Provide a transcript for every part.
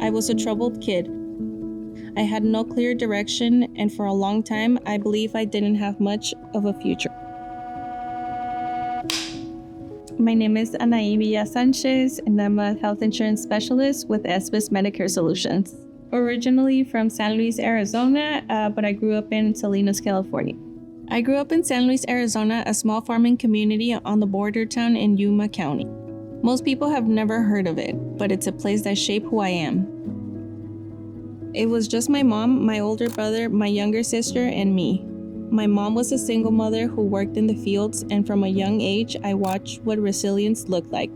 I was a troubled kid. I had no clear direction, and for a long time, I believe I didn't have much of a future. My name is Anahi Villa Sanchez, and I'm a health insurance specialist with SBHIS Medicare Solutions. Originally from San Luis, Arizona, but I grew up in Salinas, California. I grew up in San Luis, Arizona, a small farming community on the border town in Yuma County. Most people have never heard of it, but it's a place that shaped who I am. It was just my mom, my older brother, my younger sister, and me. My mom was a single mother who worked in the fields, and from a young age, I watched what resilience looked like.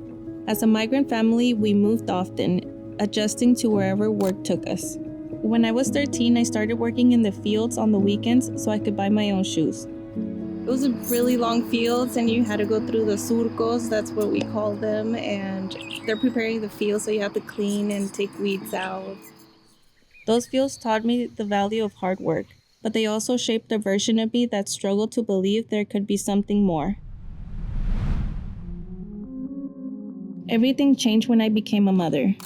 As a migrant family, we moved often, adjusting to wherever work took us. When I was 13, I started working in the fields on the weekends so I could buy my own shoes. It was a really long fields, and you had to go through the surcos, that's what we call them, and they're preparing the field, so you have to clean and take weeds out. Those fields taught me the value of hard work, but they also shaped a version of me that struggled to believe there could be something more. Everything changed when I became a mother.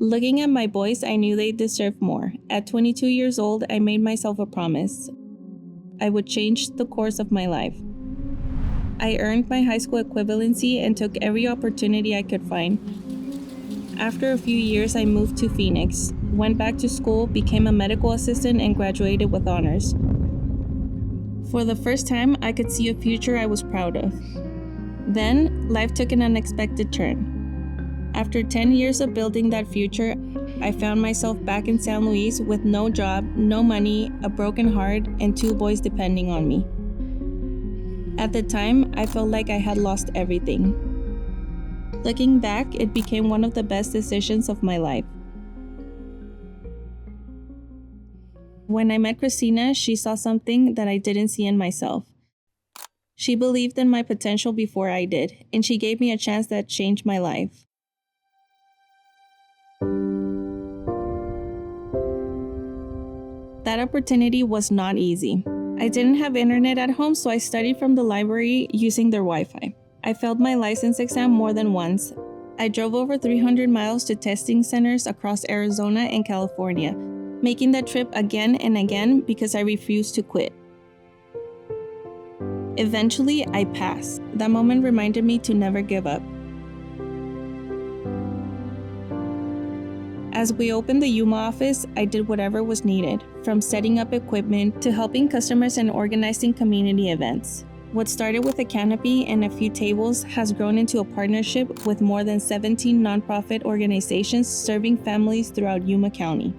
Looking at my boys, I knew they deserved more. At 22 years old, I made myself a promise. I would change the course of my life. I earned my high school equivalency and took every opportunity I could find. After a few years, I moved to Phoenix, went back to school, became a medical assistant, and graduated with honors. For the first time, I could see a future I was proud of. Then, life took an unexpected turn. After 10 years of building that future, I found myself back in San Luis with no job, no money, a broken heart, and 2 boys depending on me. At the time, I felt like I had lost everything. Looking back, it became one of the best decisions of my life. When I met Christina, she saw something that I didn't see in myself. She believed in my potential before I did, and she gave me a chance that changed my life. That opportunity was not easy. I didn't have internet at home, so I studied from the library using their Wi-Fi. I failed my license exam more than once. I drove over 300 miles to testing centers across Arizona and California, making that trip again and again because I refused to quit. Eventually, I passed. That moment reminded me to never give up. As we opened the Yuma office, I did whatever was needed, from setting up equipment to helping customers and organizing community events. What started with a canopy and a few tables has grown into a partnership with more than 17 nonprofit organizations serving families throughout Yuma County.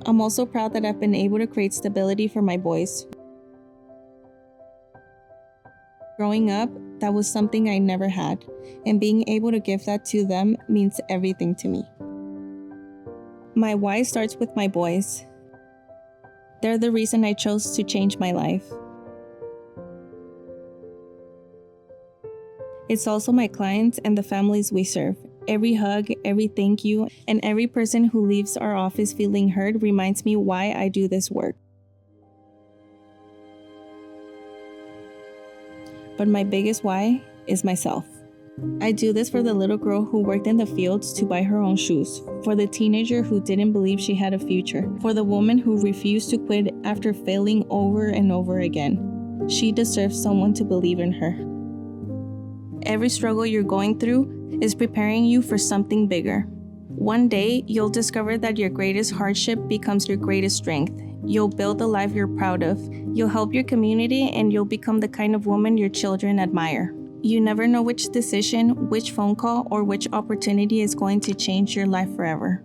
I'm also proud that I've been able to create stability for my boys. Growing up, that was something I never had, and being able to give that to them means everything to me. My why starts with my boys. They're the reason I chose to change my life. It's also my clients and the families we serve. Every hug, every thank you, and every person who leaves our office feeling heard reminds me why I do this work. But my biggest why is myself. I do this for the little girl who worked in the fields to buy her own shoes, for the teenager who didn't believe she had a future, for the woman who refused to quit after failing over and over again. She deserves someone to believe in her. Every struggle you're going through is preparing you for something bigger. One day, you'll discover that your greatest hardship becomes your greatest strength. You'll build a life you're proud of. You'll help your community, and you'll become the kind of woman your children admire. You never know which decision, which phone call, or which opportunity is going to change your life forever.